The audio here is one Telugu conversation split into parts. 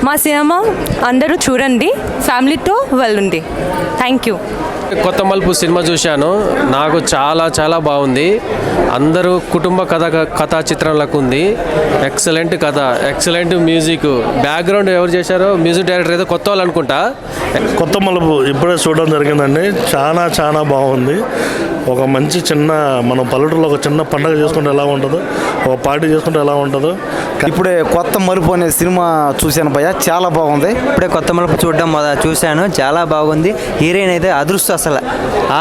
మా సినిమా అందరూ చూడండి, ఫ్యామిలీతో వెళ్ళండి. Thank you. కొత్త మలుపు సినిమా చూశాను, నాకు చాలా చాలా బాగుంది. అందరూ కుటుంబ కథా చిత్రంలకు ఉంది. ఎక్సలెంట్ కథ, ఎక్సలెంట్ మ్యూజిక్. బ్యాక్గ్రౌండ్ ఎవరు చేశారో మ్యూజిక్ డైరెక్టర్ ఏదో కొత్త వాళ్ళు అనుకుంటా. కొత్త మలుపు ఇప్పుడే చూడడం జరిగిందండి. చాలా చాలా బాగుంది. ఒక మంచి చిన్న మనం పల్లెటూరులో ఒక చిన్న పండుగ చేసుకుంటే ఎలా ఉంటుందో, ఒక పార్టీ చేసుకుంటే ఎలా ఉంటుందో. ఇప్పుడే కొత్త మలుపు అనే సినిమా చూశాను భయ్య, చాలా బాగుంది. ఇప్పుడే కొత్త మలుపు చూశాను, చాలా బాగుంది. హీరోయిన్ అయితే అదృష్టం, అసలు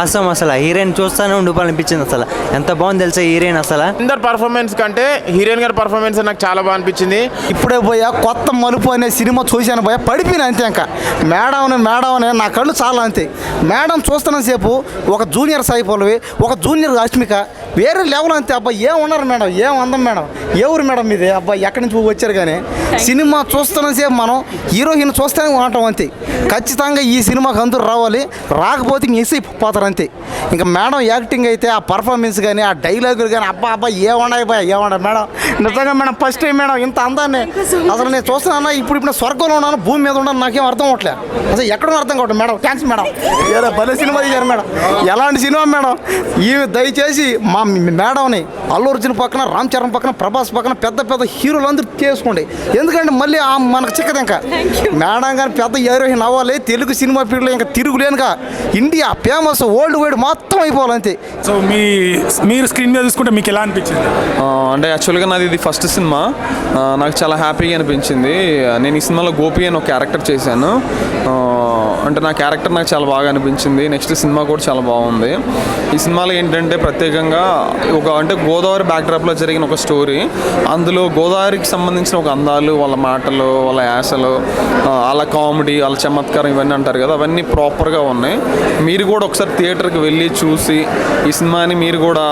ఆసం. అసలు హీరోయిన్ చూస్తానే ఉండిపోవాలనిపించింది. అసలు ఎంత బాగుంది తెలుసా హీరోయిన్. అసలు అందరు పర్ఫార్మెన్స్ కంటే హీరోయిన్ గారి పర్ఫార్మెన్స్ నాకు చాలా బాగా అనిపించింది. ఇప్పుడే భయ్య కొత్త మలుపు అనే సినిమా చూశాను భయ్య, పడిపోయిన అంతే. ఇంకా మేడం అనే నా కళ్ళు చాలా అంతే. మేడం చూస్తున్న సేపు ఒక జూనియర్ సాయి పల్లవి, ఒక జూనియర్ అష్మిక, వేరే లెవెల్ అంతే. అబ్బాయి ఏమున్నారు మేడం, ఏం అందం మేడం, ఎవరు మేడం ఇది అబ్బాయి, ఎక్కడి నుంచి వచ్చారు. కానీ సినిమా చూస్తున్న సేపు మనం హీరోయిన్ చూస్తూనే ఉంటాం అంతే. ఖచ్చితంగా ఈ సినిమాకి అందరూ రావాలి, రాకపోతే మిస్ అయిపోతారు అంతే. ఇంకా మేడం యాక్టింగ్ అయితే, ఆ పర్ఫార్మెన్స్ కానీ, ఆ డైలాగులు కానీ, అబ్బా ఏమన్నాయి మేడం. నిజంగా మేడం ఫస్ట్ టైం మేడం ఇంత అందాన్ని అసలు నేను చూస్తున్నాను. ఇప్పుడు స్వర్గంలో ఉన్నాను, భూమి మీద ఉన్నాను, నాకేం అర్థం అవట్లే అసలు, ఎక్కడో అర్థం కావట్లేదు మేడం. థ్యాంక్స్ మేడం, ఏదో భలే సినిమా తీశారు మేడం. ఎలాంటి సినిమా మేడం ఈ దయచేసి మా మేడంని అల్లు అర్జున్ పక్కన, రామ్ చరణ్ పక్కన, ప్రభాస్ పక్కన పెద్ద పెద్ద హీరోలు అందరూ చేసుకోండి. ఎందుకంటే మళ్ళీ మనకు చిక్కదు. ఇంకా మేడం కానీ పెద్ద హీరోయిన్ అవ్వాలి. తెలుగు సినిమా ఫీల్డ్లో ఇంకా తిరుగులేనుగా ఇండియా ఫేమస్, వరల్డ్ వైడ్ మొత్తం అయిపోవాలంతే. సో మీరు స్క్రీన్ మీద చూసుకుంటే మీకు ఎలా అనిపించింది? అంటే యాక్చువల్గా నాది ఇది ఫస్ట్ సినిమా, నాకు చాలా హ్యాపీగా అనిపించింది. నేను ఈ సినిమాలో గోపి అని ఒక క్యారెక్టర్ చేశాను. అంటే నా క్యారెక్టర్ నాకు చాలా బాగా అనిపించింది. నెక్స్ట్ సినిమా కూడా చాలా బాగుంది. ఈ సినిమాలో ఏంటంటే ప్రత్యేకంగా అంటే గోదావరి బ్యాక్డ్రాప్లో జరిగిన ఒక స్టోరీ. అందులో గోదావరికి సంబంధించిన ఒక అందాలు, వాళ్ళ మాటలు, వాళ్ళ యాసలు, వాళ్ళ కామెడీ, వాళ్ళ చమత్కారం ఇవన్నీ అంటారు కదా, అవన్నీ ప్రాపర్గా ఉన్నాయి. మీరు కూడా ఒకసారి థియేటర్కి వెళ్ళి చూసి ఈ సినిమాని మీరు కూడా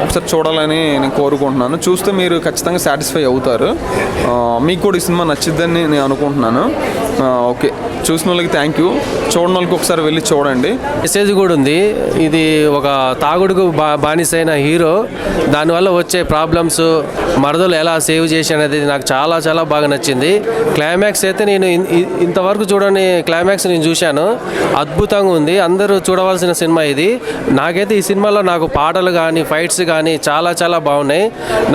ఒకసారి చూడాలని నేను కోరుకుంటున్నాను. చూస్తే మీరు ఖచ్చితంగా సాటిస్ఫై అవుతారు. మీకు కూడా ఈ సినిమా నచ్చిద్దని నేను అనుకుంటున్నాను. ఓకే, చూసిన వాళ్ళకి థ్యాంక్ యూ, చూడని వాళ్ళకి ఒకసారి వెళ్ళి చూడండి. మెసేజ్ కూడా ఉంది. ఇది ఒక తాగుడుకు బానిసైన హీరో, దానివల్ల వచ్చే ప్రాబ్లమ్స్, మరదలు ఎలా సేవ్ చేసి అనేది నాకు చాలా చాలా బాగా నచ్చింది. క్లైమాక్స్ అయితే నేను ఇంతవరకు చూడని క్లైమాక్స్ నేను చూశాను, అద్భుతంగా ఉంది. అందరూ చూడవలసిన సినిమా ఇది. నాకైతే ఈ సినిమాలో నాకు పాటలు కానీ, ఫైట్స్ కానీ చాలా చాలా బాగున్నాయి.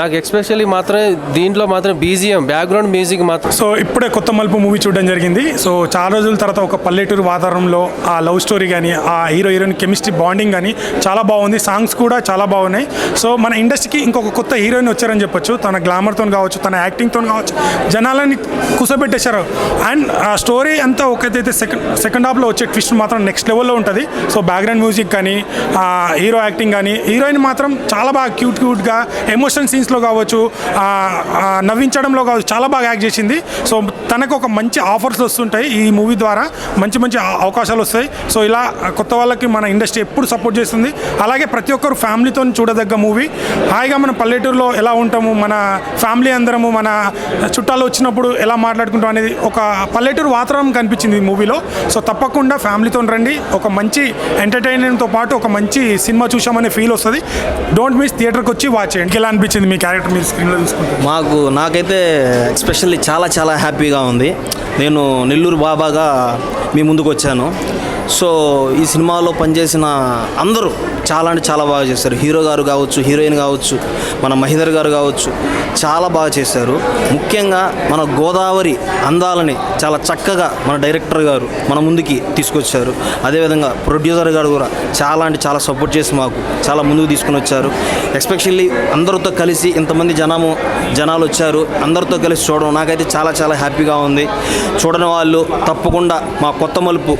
నాకు ఎస్పెషల్లీ మాత్రం దీంట్లో మాత్రం బీజిఎం, బ్యాక్గ్రౌండ్ మ్యూజిక్ మాత్రం. సో ఇప్పుడే కొత్త మలుపు మూవీ చూడడం జరిగింది. సో చాలా రోజుల తర్వాత ఒక పల్లెటూరు వాతావరణంలో ఆ లవ్ స్టోరీ కానీ, ఆ హీరోయిన్ కెమిస్ట్రీ బాండింగ్ కానీ చాలా బాగుంది. సాంగ్స్ కూడా చాలా బాగున్నాయి. సో మన ఇండస్ట్రీకి ఇంకొక కొత్త హీరోయిన్ వచ్చారని చెప్పొచ్చు. తన గ్లామర్తో కావచ్చు, తన యాక్టింగ్తో కావచ్చు, జనాలని కుసపెట్టేశారు. అండ్ ఆ స్టోరీ అంతా ఒకటైతే సెకండ్ హాఫ్లో వచ్చే ట్విస్ట్ మాత్రం నెక్స్ట్ లెవెల్లో ఉంటుంది. సో బ్యాక్గ్రౌండ్ మ్యూజిక్ కానీ, హీరో యాక్టింగ్ కానీ, హీరోయిన్ మాత్రం చాలా బాగా క్యూట్గా ఎమోషన్ సీన్స్లో కావచ్చు, నవ్వించడంలో కావచ్చు చాలా బాగా యాక్ట్ చేసింది. సో తనకు ఒక మంచి ఆఫర్స్ వస్తుంటాయి ఈ మూవీ ద్వారా, మంచి మంచి అవకాశాలు వస్తాయి. సో ఇలా కొత్త వాళ్ళకి మన ఇండస్ట్రీ ఎప్పుడు సపోర్ట్ చేస్తుంది. అలాగే ప్రతి ఒక్కరు ఫ్యామిలీతో చూడదగ్గ మూవీ. హాయిగా మన పల్లెటూరులో ఎలా ఉంటాము, మన ఫ్యామిలీ అందరము, మన చుట్టాలు వచ్చినప్పుడు ఎలా మాట్లాడుకుంటాం అనేది ఒక పల్లెటూరు వాతావరణం కనిపించింది ఈ మూవీలో. సో తప్పకుండా ఫ్యామిలీతో రండి. ఒక మంచి ఎంటర్టైన్మెంట్తో పాటు ఒక మంచి సినిమా చూసామనే ఫీల్ వస్తుంది. డోంట్ మిస్, థియేటర్కి వచ్చి వాచ్ చేయండి. ఎలా అనిపించింది మీ క్యారెక్టర్ మీరు స్క్రీన్లో చూసుకుంటే? నాకైతే ఎస్పెషల్లీ చాలా చాలా హ్యాపీగా ఉంది. నేను నెల్లూరు బాబాగా మీ ముందుకు వచ్చాను. సో ఈ సినిమాలో పనిచేసిన అందరూ చాలా అంటే చాలా బాగా చేశారు. హీరో గారు కావచ్చు, హీరోయిన్ కావచ్చు, మన మహిదర్ గారు కావచ్చు, చాలా బాగా చేశారు. ముఖ్యంగా మన గోదావరి అందాలని చాలా చక్కగా మన డైరెక్టర్ గారు మన ముందుకి తీసుకొచ్చారు. అదేవిధంగా ప్రొడ్యూసర్ గారు కూడా చాలా అంటే చాలా సపోర్ట్ చేసి మాకు చాలా ముందుకు తీసుకుని వచ్చారు. ఎస్పెషల్లీ అందరితో కలిసి ఇంతమంది జనాలు వచ్చారు, అందరితో కలిసి చూడడం నాకైతే చాలా చాలా హ్యాపీగా ఉంది. చూడని వాళ్ళు తప్పకుండా మా కొత్త మలుపు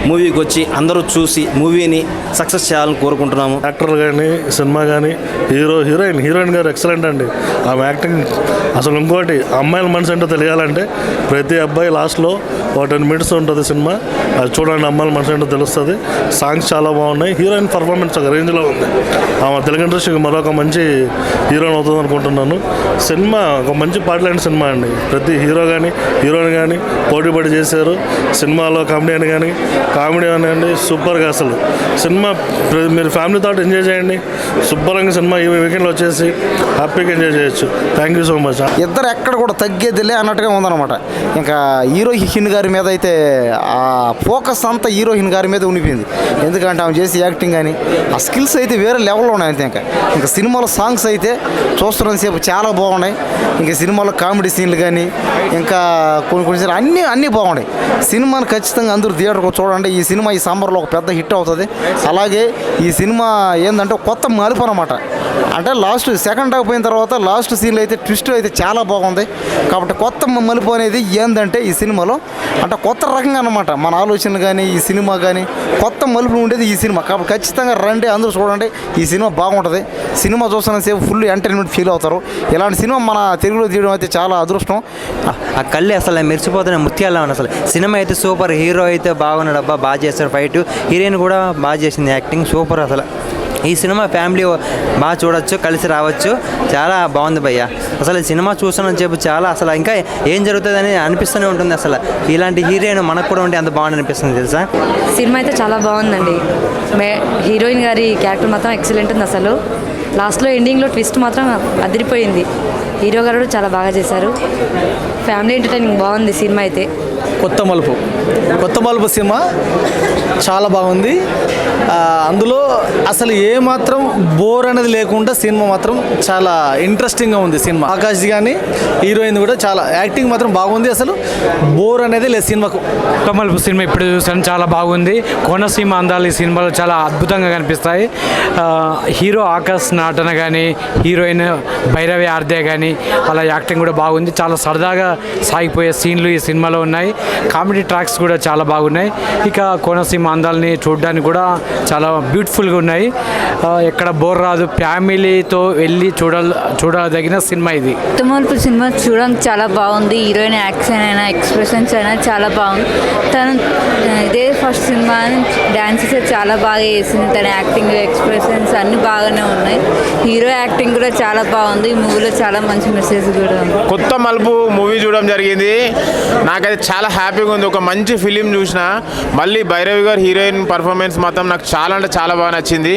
మూవీకి వచ్చి అందరూ చూసి మూవీని సక్సెస్ చేయాలని కోరుకుంటున్నాము. యాక్టర్ కానీ, సినిమా కానీ, హీరోయిన్ గారు ఎక్సలెంట్ అండి. ఆమె యాక్టింగ్ అసలు ఇంకోటి, అమ్మాయిల మనసు ఏంటో తెలియాలంటే ప్రతి అబ్బాయి లాస్ట్లో ఒక 10 minutes ఉంటుంది సినిమా, అది చూడండి, అమ్మాయిల మనసు ఏంటో తెలుస్తుంది. సాంగ్స్ చాలా బాగున్నాయి. హీరోయిన్ పర్ఫార్మెన్స్ ఒక రేంజ్లో ఉంది. ఆమె తెలుగు ఇండస్ట్రీకి మరొక మంచి హీరోయిన్ అవుతుంది అనుకుంటున్నాను. సినిమా ఒక మంచి పాటలాంటి సినిమా అండి. ప్రతి హీరో కానీ, హీరోయిన్ కానీ పోటీ పడి చేశారు. సినిమాలో కామెడీ అని కానీ, కామెడీ అనండి సూపర్గా అసలు సినిమా మీరు ఫ్యామిలీతో ఎంజాయ్ చేయండి. శుభ్రంగా సినిమా ఈ వీకెండ్లో వచ్చేసి హ్యాపీగా ఎంజాయ్ చేయొచ్చు. Thank you so much. ఇద్దరు ఎక్కడ కూడా తగ్గేదిలే అన్నట్టుగా ఉందన్నమాట. ఇంకా హీరోయిన్ గారి మీద అయితే ఆ ఫోకస్ అంతా హీరోయిన్ గారి మీద ఉండిపోయింది. ఎందుకంటే ఆమె చేసి యాక్టింగ్ కానీ ఆ స్కిల్స్ అయితే వేరే లెవెల్లో ఉన్నాయి అంతే. ఇంకా సినిమాలో సాంగ్స్ అయితే చూస్తున్నంతసేపు చాలా బాగున్నాయి. ఇంకా సినిమాలో కామెడీ సీన్లు కానీ ఇంకా కొన్ని అన్నీ బాగున్నాయి. సినిమాని ఖచ్చితంగా అందరూ థియేటర్కి చూడండి. ఈ సినిమా ఈ సమ్మర్లో ఒక పెద్ద హిట్ అవుతుంది. అలాగే ఈ సినిమా ఏంటంటే కొత్త మలుపు అనమాట. అంటే లాస్ట్ సెకండ్ హాఫ్ అయిన తర్వాత లాస్ట్ సీన్లో అయితే ట్విస్ట్ అయితే చాలా బాగుంది. కాబట్టి కొత్త మలుపు అనేది ఏంటంటే ఈ సినిమాలో అంటే కొత్త రకంగా అనమాట. మన ఆలోచనలు కానీ ఈ సినిమా కానీ కొత్త మలుపు ఉండేది ఈ సినిమా. కాబట్టి ఖచ్చితంగా రండి, అందరూ చూడండి. ఈ సినిమా బాగుంటుంది. సినిమా చూస్తున్నంతసేపు ఫుల్ ఎంటర్టైన్మెంట్ ఫీల్ అవుతారు. ఇలాంటి సినిమా మన తెలుగులో తీయడం అయితే చాలా అదృష్టం. ఆ కళ్ళు అసలు మెరిచిపోతున్న ముత్యాల్లో ఉన్నాయి. అసలు సినిమా అయితే సూపర్. హీరో అయితే బాగున్నాడు, అబ్బా బాగా చేస్తారు ఫైట్. హీరోయిన్ కూడా బాగా చేసింది, యాక్టింగ్ సూపర్. అసలు ఈ సినిమా ఫ్యామిలీ బాగా చూడొచ్చు, కలిసి రావచ్చు. చాలా బాగుంది భయ్య. అసలు ఈ సినిమా చూసానని చెప్పి చాలా అసలు ఇంకా ఏం జరుగుతుందని అనిపిస్తూనే ఉంటుంది. అసలు ఇలాంటి హీరోయిన్ మనకు కూడా ఉంటే అంత బాగుంది అనిపిస్తుంది తెలుసా. సినిమా అయితే చాలా బాగుందండి. హీరోయిన్ గారి క్యారెక్టర్ మాత్రం ఎక్సలెంట్ ఉంది. అసలు లాస్ట్లో ఎండింగ్లో ట్విస్ట్ మాత్రం అదిరిపోయింది. హీరో గారు కూడా చాలా బాగా చేశారు. ఫ్యామిలీ ఎంటర్టైనింగ్ బాగుంది సినిమా అయితే. కొత్త మలుపు సినిమా చాలా బాగుంది. అందులో అసలు ఏమాత్రం బోర్ అనేది లేకుండా సినిమా మాత్రం చాలా ఇంట్రెస్టింగ్గా ఉంది. సినిమా ఆకాష్ కానీ హీరోయిన్ కూడా చాలా యాక్టింగ్ మాత్రం బాగుంది. అసలు బోర్ అనేది లేదు సినిమాకు. కొత్త మలుపు సినిమా ఇప్పుడు చూసాను, చాలా బాగుంది. కోనసీమ అందాలు ఈ సినిమాలో చాలా అద్భుతంగా కనిపిస్తాయి. హీరో ఆకాష్ నటన కానీ హీరోయిన్ భైరవి ఆర్దే కానీ వాళ్ళ యాక్టింగ్ కూడా బాగుంది. చాలా సరదాగా సాగిపోయే సీన్లు ఈ సినిమాలో ఉన్నాయి. కామెడీ ట్రాక్స్ కూడా చాలా బాగున్నాయి. ఇక కోనసీమ అందాలని చూడడానికి కూడా చాలా బ్యూటిఫుల్గా ఉన్నాయి. ఎక్కడ బోర్ రాదు. ఫ్యామిలీతో వెళ్ళి చూడదగిన సినిమా ఇది. కొత్త మలుపు సినిమా చూడడానికి చాలా బాగుంది. హీరోయిన్ యాక్షన్ అయినా ఎక్స్ప్రెషన్స్ అయినా చాలా బాగుంది. తను ఇదే ఫస్ట్ సినిమా, డాన్సెస్ చాలా బాగా చేసింది. తన యాక్టింగ్ ఎక్స్ప్రెషన్స్ అన్నీ బాగానే ఉన్నాయి. హీరో యాక్టింగ్ కూడా చాలా బాగుంది. ఈ మూవీలో చాలా మంచి మెసేజ్ కూడా ఉంది. కొత్త మలుపు మూవీ చూడడం జరిగింది. నాకైతే చాలా హ్యాపీగా ఉంది. ఒక మంచి ఫిలిం చూసిన. మళ్ళీ భైరవి గారు హీరోయిన్ పర్ఫార్మెన్స్ మాత్రం నాకు చాలా అంటే చాలా బాగా నచ్చింది.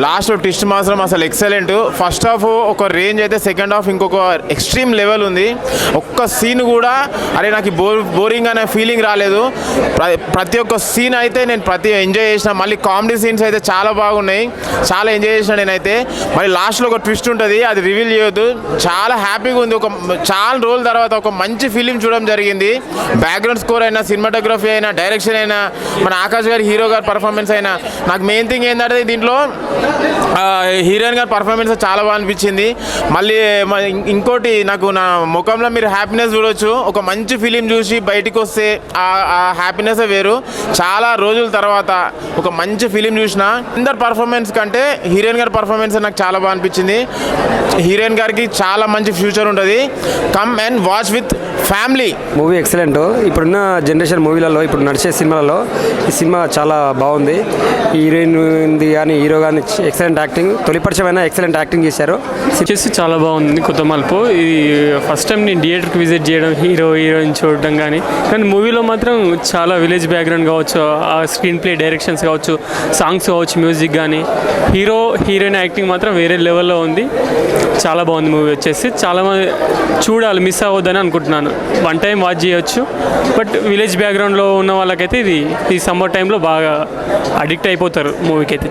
లాస్ట్ ట్విస్ట్ మాత్రం అసలు ఎక్సలెంట్. ఫస్ట్ హాఫ్ ఒక రేంజ్ అయితే సెకండ్ హాఫ్ ఇంకొక ఎక్స్ట్రీమ్ లెవెల్ ఉంది. ఒక్క సీన్ కూడా అరే నాకు బోరింగ్ అనే ఫీలింగ్ రాలేదు. ప్రతి ఒక్క సీన్ అయితే నేను ఎంజాయ్ చేసిన. మళ్ళీ కామెడీ సీన్స్ అయితే చాలా బాగున్నాయి. చాలా ఎంజాయ్ చేసిన నేనైతే. మళ్ళీ లాస్ట్లో ఒక ట్విస్ట్ ఉంటుంది, అది రివీల్ చేయొద్దు. చాలా హ్యాపీగా ఉంది. చాలా రోజుల తర్వాత ఒక మంచి ఫిలిం చూడడం జరిగింది. బ్యాక్గ్రౌండ్ స్కోర్ అయినా, సినిమాటోగ్రఫీ అయినా, డైరెక్షన్ అయినా, మన ఆకాష్ గారి హీరో గారి పర్ఫార్మెన్స్ అయినా, నాకు మెయిన్ థింగ్ ఏంటంటే దీంట్లో హీరోయిన్ గారి పర్ఫార్మెన్స్ చాలా బాగా అనిపించింది. మళ్ళీ ఇంకోటి నాకు నా ముఖంలో మీరు హ్యాపీనెస్ చూడొచ్చు. ఒక మంచి ఫిలిం చూసి బయటికి వస్తే ఆ హ్యాపీనెస్ వేరు. చాలా రోజుల తర్వాత ఒక మంచి ఫిలిం చూసిన. అందరు పర్ఫార్మెన్స్ కంటే హీరోయిన్ గారి పర్ఫార్మెన్స్ నాకు చాలా బాగా అనిపించింది. హీరోయిన్ గారికి చాలా మంచి ఫ్యూచర్ ఉంటుంది. Come and watch with family. Movie excellent. ఇప్పుడున్న జనరేషన్ మూవీలలో ఇప్పుడు నడిచే సినిమాలలో ఈ సినిమా చాలా బాగుంది. హీరోయిన్ది కానీ హీరో కానీ ఎక్సలెంట్ యాక్టింగ్. తొలిపరిచయమైన ఎక్సలెంట్ యాక్టింగ్ చేశారు. వచ్చేసి చాలా బాగుంది కొత్త మలుపు. ఇది ఫస్ట్ టైం నేను థియేటర్కి విజిట్ చేయడం, హీరోయిన్ చూడడం కానీ మూవీలో మాత్రం చాలా విలేజ్ బ్యాక్గ్రౌండ్ కావచ్చు, ఆ స్క్రీన్ ప్లే డైరెక్షన్స్ కావచ్చు, సాంగ్స్ కావచ్చు, మ్యూజిక్ కానీ హీరోయిన్ యాక్టింగ్ మాత్రం వేరే లెవెల్లో ఉంది. చాలా బాగుంది మూవీ వచ్చేసి. చాలామంది చూడాలి, మిస్ అవ్వద్దని అనుకుంటున్నాను. వన్ టైం వాచ్ చేయొచ్చు. బట్ విలేజ్ బ్యాక్గ్రౌండ్లో ఉన్న వాళ్ళకైతే ఈ సమ్మర్ టైంలో బాగా అడిక్ట్ అయిపోతారు మూవీకి అయితే.